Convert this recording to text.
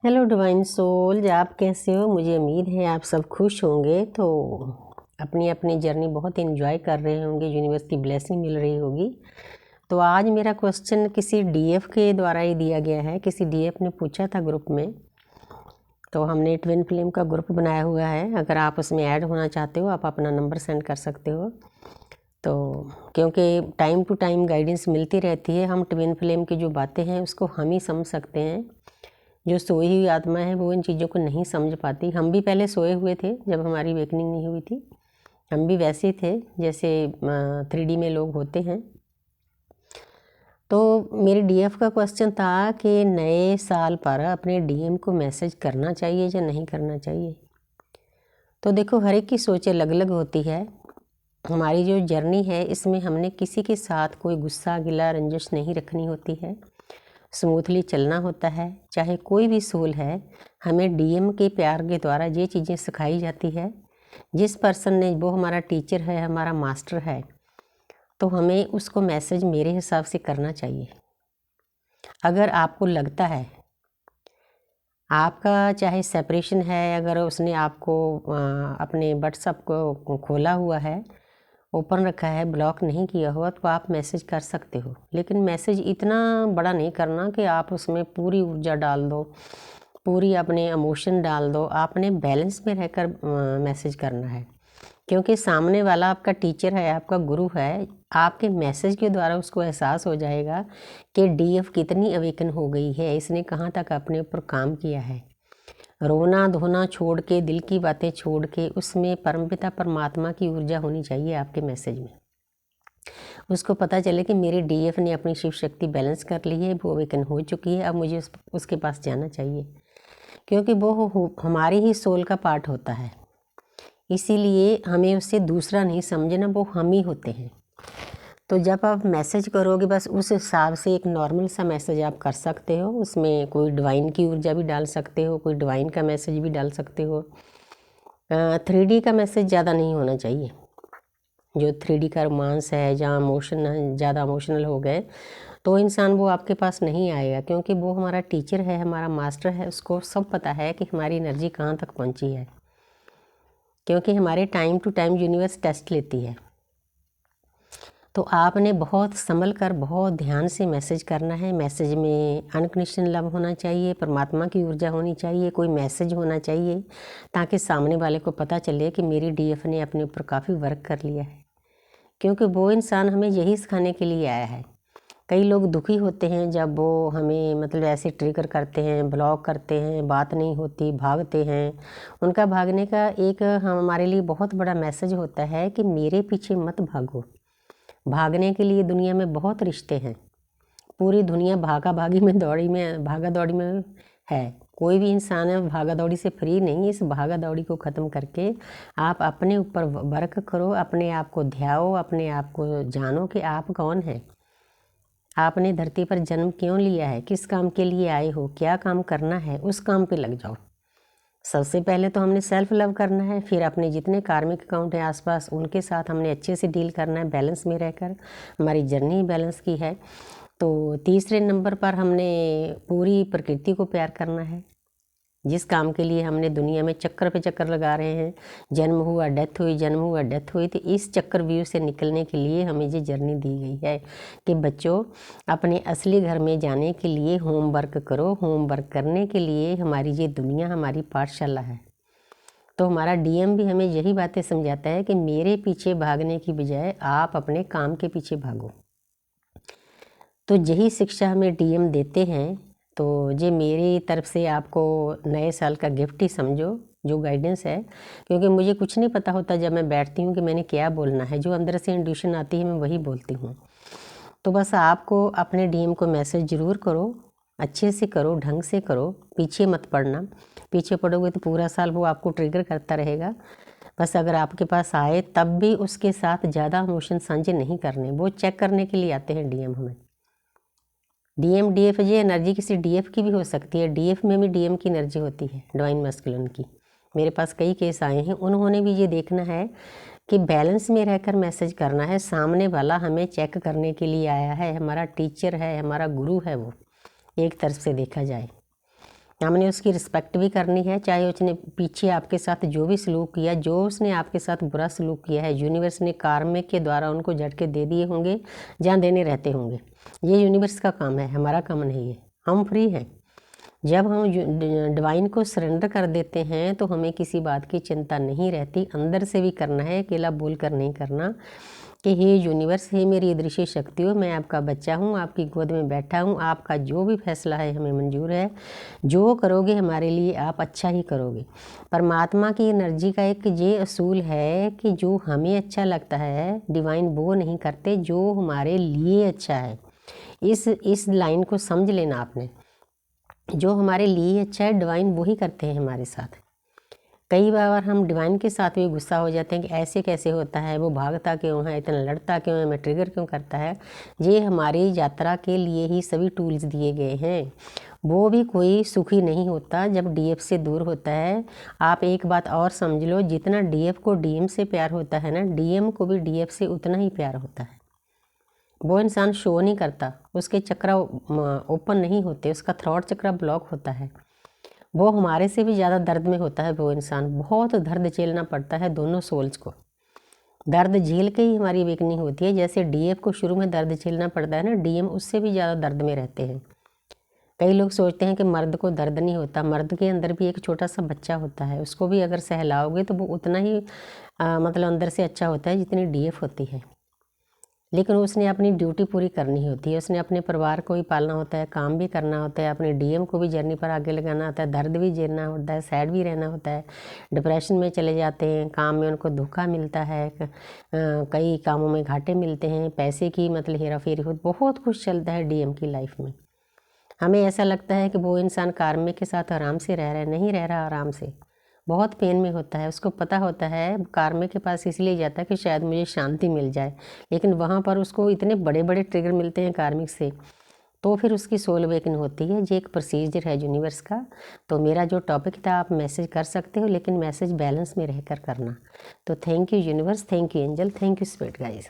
Hello divine souls, आप कैसे हो? मुझे उम्मीद है आप सब खुश होंगे। तो अपनी अपनी जर्नी बहुत एंजॉय कर रहे होंगे, यूनिवर्स की ब्लेसिंग मिल रही होगी। तो आज मेरा क्वेश्चन किसी डीएफ के द्वारा ही दिया गया है। किसी डीएफ ने पूछा था ग्रुप में, तो हमने ट्विन फ्लेम का ग्रुप बनाया हुआ है। अगर आप उसमें ऐड होना चाहते हो, आप अपना नंबर सेंड कर सकते हो। तो क्योंकि टाइम टू टाइम गाइडेंस मिलती रहती है, हम ट्विन फ्लेम की जो बातें हैं उसको हम ही समझ सकते हैं। जो सोई हुई आत्मा है वो इन चीज़ों को नहीं समझ पाती। हम भी पहले सोए हुए थे जब हमारी वेकनिंग नहीं हुई थी। हम भी वैसे थे जैसे 3D में लोग होते हैं। तो मेरे डीएफ का क्वेश्चन था कि नए साल पर अपने डीएम को मैसेज करना चाहिए या नहीं करना चाहिए। तो देखो, हर एक की सोच अलग अलग होती है। हमारी जो जर्नी है इसमें हमने किसी के साथ कोई गुस्सा गिला रंजिश नहीं रखनी होती है। स्मूथली चलना होता है। चाहे कोई भी सोल है, हमें डीएम के प्यार के द्वारा ये चीज़ें सिखाई जाती है। जिस पर्सन ने, वो हमारा टीचर है, हमारा मास्टर है, तो हमें उसको मैसेज मेरे हिसाब से करना चाहिए। अगर आपको लगता है आपका चाहे सेपरेशन है, अगर उसने आपको अपने व्हाट्सएप को खोला हुआ है, ओपन रखा है, ब्लॉक नहीं किया हुआ, तो आप मैसेज कर सकते हो। लेकिन मैसेज इतना बड़ा नहीं करना कि आप उसमें पूरी ऊर्जा डाल दो, पूरी अपने इमोशन डाल दो। आपने बैलेंस में रहकर मैसेज करना है, क्योंकि सामने वाला आपका टीचर है, आपका गुरु है। आपके मैसेज के द्वारा उसको एहसास हो जाएगा कि डीएफ कितनी अवेकन हो गई है, इसने कहाँ तक अपने ऊपर काम किया है। रोना धोना छोड़ के, दिल की बातें छोड़ के, उसमें परमपिता परमात्मा की ऊर्जा होनी चाहिए आपके मैसेज में। उसको पता चले कि मेरे डीएफ ने अपनी शिव शक्ति बैलेंस कर ली है, वो अवेकन हो चुकी है, अब मुझे उसके पास जाना चाहिए। क्योंकि वो हमारी ही सोल का पार्ट होता है, इसीलिए हमें उससे दूसरा नहीं समझना, वो हम ही होते हैं। तो जब आप मैसेज करोगे, बस उस हिसाब से एक नॉर्मल सा मैसेज आप कर सकते हो। उसमें कोई डिवाइन की ऊर्जा भी डाल सकते हो, कोई डिवाइन का मैसेज भी डाल सकते हो। 3D का मैसेज ज़्यादा नहीं होना चाहिए। जो 3D का रोमांस है, जहाँ ज़्यादा इमोशनल हो गए, तो इंसान वो आपके पास नहीं आएगा। क्योंकि वो हमारा टीचर है, हमारा मास्टर है, उसको सब पता है कि हमारी एनर्जी कहाँ तक पहुँची है। क्योंकि हमारे time to time universe test लेती है। तो आपने बहुत संभल कर, बहुत ध्यान से मैसेज करना है। मैसेज में अनकंडीशनल लव होना चाहिए, परमात्मा की ऊर्जा होनी चाहिए, कोई मैसेज होना चाहिए, ताकि सामने वाले को पता चले कि मेरी डीएफ ने अपने ऊपर काफ़ी वर्क कर लिया है। क्योंकि वो इंसान हमें यही सिखाने के लिए आया है। कई लोग दुखी होते हैं जब वो हमें मतलब ऐसे ट्रिगर करते हैं, ब्लॉक करते हैं, बात नहीं होती, भागते हैं। उनका भागने का एक हमारे लिए बहुत बड़ा मैसेज होता है कि मेरे पीछे मत भागो। भागने के लिए दुनिया में बहुत रिश्ते हैं। पूरी दुनिया भागा दौड़ी में है। कोई भी इंसान है भागा दौड़ी से फ्री नहीं। इस भागा दौड़ी को ख़त्म करके आप अपने ऊपर वर्क करो, अपने आप को ध्याओ, अपने आप को जानो कि आप कौन हैं। आपने धरती पर जन्म क्यों लिया है, किस काम के लिए आए हो, क्या काम करना है, उस काम पे लग जाओ। सबसे पहले तो हमने सेल्फ लव करना है, फिर अपने जितने कार्मिक अकाउंट हैं आसपास, उनके साथ हमने अच्छे से डील करना है, बैलेंस में रहकर। हमारी जर्नी बैलेंस की है। तो तीसरे नंबर पर हमने पूरी प्रकृति को प्यार करना है। जिस काम के लिए हमने दुनिया में चक्कर पे चक्कर लगा रहे हैं, जन्म हुआ डेथ हुई, जन्म हुआ डेथ हुई, तो इस चक्कर व्यू से निकलने के लिए हमें ये जर्नी दी गई है कि बच्चों, अपने असली घर में जाने के लिए होमवर्क करो। होमवर्क करने के लिए हमारी ये दुनिया हमारी पाठशाला है। तो हमारा डीएम भी हमें यही बातें समझाता है कि मेरे पीछे भागने की बजाय आप अपने काम के पीछे भागो। तो यही शिक्षा हमें डीएम देते हैं। तो ये मेरी तरफ से आपको नए साल का गिफ्ट ही समझो, जो गाइडेंस है। क्योंकि मुझे कुछ नहीं पता होता जब मैं बैठती हूँ कि मैंने क्या बोलना है। जो अंदर से इंट्यूशन आती है मैं वही बोलती हूँ। तो बस आपको अपने डीएम को मैसेज ज़रूर करो, अच्छे से करो, ढंग से करो, पीछे मत पड़ना। पीछे पड़ोगे तो पूरा साल वो आपको ट्रिगर करता रहेगा। बस अगर आपके पास आए तब भी उसके साथ ज़्यादा इमोशन साझे नहीं करने। वो चेक करने के लिए आते हैं डीएम हमें। डीएम डीएफ, ये एनर्जी किसी डीएफ की भी हो सकती है। डीएफ में भी डीएम की एनर्जी होती है, डिवाइन मैस्कुलिन की। मेरे पास कई केस आए हैं, उन्होंने भी ये देखना है कि बैलेंस में रहकर मैसेज करना है। सामने वाला हमें चेक करने के लिए आया है, हमारा टीचर है, हमारा गुरु है वो, एक तरफ से देखा जाए। हमने उसकी रिस्पेक्ट भी करनी है, चाहे उसने पीछे आपके साथ जो भी सलूक किया, जो उसने आपके साथ बुरा सलूक किया है, यूनिवर्स ने कार्मिक के द्वारा उनको झटके दे दिए होंगे, जहाँ देने रहते होंगे। ये यूनिवर्स का काम है, हमारा काम नहीं है। हम फ्री हैं। जब हम डिवाइन को सरेंडर कर देते हैं तो हमें किसी बात की चिंता नहीं रहती। अंदर से भी करना है, अकेला बोल कर नहीं करना कि हे यूनिवर्स, हे मेरी अदृश्य शक्ति हो, मैं आपका बच्चा हूँ, आपकी गोद में बैठा हूँ, आपका जो भी फैसला है हमें मंजूर है, जो करोगे हमारे लिए आप अच्छा ही करोगे। परमात्मा की एनर्जी का एक ये असूल है कि जो हमें अच्छा लगता है डिवाइन वो नहीं करते, जो हमारे लिए अच्छा है। इस लाइन को समझ लेना आपने। जो हमारे लिए अच्छा है डिवाइन वही करते हैं हमारे साथ। कई बार हम डिवाइन के साथ भी गुस्सा हो जाते हैं कि ऐसे कैसे होता है, वो भागता क्यों है, इतना लड़ता क्यों है, मैं ट्रिगर क्यों करता है। ये हमारी यात्रा के लिए ही सभी टूल्स दिए गए हैं। वो भी कोई सुखी नहीं होता जब डीएफ से दूर होता है। आप एक बात और समझ लो, जितना डीएफ को डीएम से प्यार होता है ना, डीएम को भी डीएफ से उतना ही प्यार होता है। वो इंसान शो नहीं करता, उसके चक्र ओपन नहीं होते, उसका थ्रॉट चक्र ब्लॉक होता है। वो हमारे से भी ज़्यादा दर्द में होता है। वो इंसान बहुत दर्द झेलना पड़ता है दोनों सोल्स को। दर्द झेल के ही हमारी अवेकनिंग होती है। जैसे डीएफ को शुरू में दर्द झेलना पड़ता है ना, डीएम उससे भी ज़्यादा दर्द में रहते हैं। कई लोग सोचते हैं कि मर्द को दर्द नहीं होता। मर्द के अंदर भी एक छोटा सा बच्चा होता है, उसको भी अगर सहलाओगे तो वो उतना ही मतलब अंदर से अच्छा होता है जितनी डीएफ होती है। लेकिन उसने अपनी ड्यूटी पूरी करनी होती है, उसने अपने परिवार को भी पालना होता है, काम भी करना होता है, अपने डीएम को भी जर्नी पर आगे लगाना होता है, दर्द भी झेलना होता है, सैड भी रहना होता है, डिप्रेशन में चले जाते हैं, काम में उनको धोखा मिलता है, कई कामों में घाटे मिलते हैं, पैसे की मतलब हेरा फेरी हो, बहुत कुछ चलता है डीएम की लाइफ में। हमें ऐसा लगता है कि वो इंसान कार्मिक के साथ आराम से रह रहा है, नहीं रह रहा आराम से, बहुत पेन में होता है। उसको पता होता है कार्मिक के पास इसलिए जाता है कि शायद मुझे शांति मिल जाए, लेकिन वहाँ पर उसको इतने बड़े बड़े ट्रिगर मिलते हैं कार्मिक से, तो फिर उसकी सोल अवेकन होती है। ये एक प्रोसीजर है यूनिवर्स का। तो मेरा जो टॉपिक था आप मैसेज कर सकते हो, लेकिन मैसेज बैलेंस में रहकर करना। तो thank you universe, thank you angel, thank you spirit guys.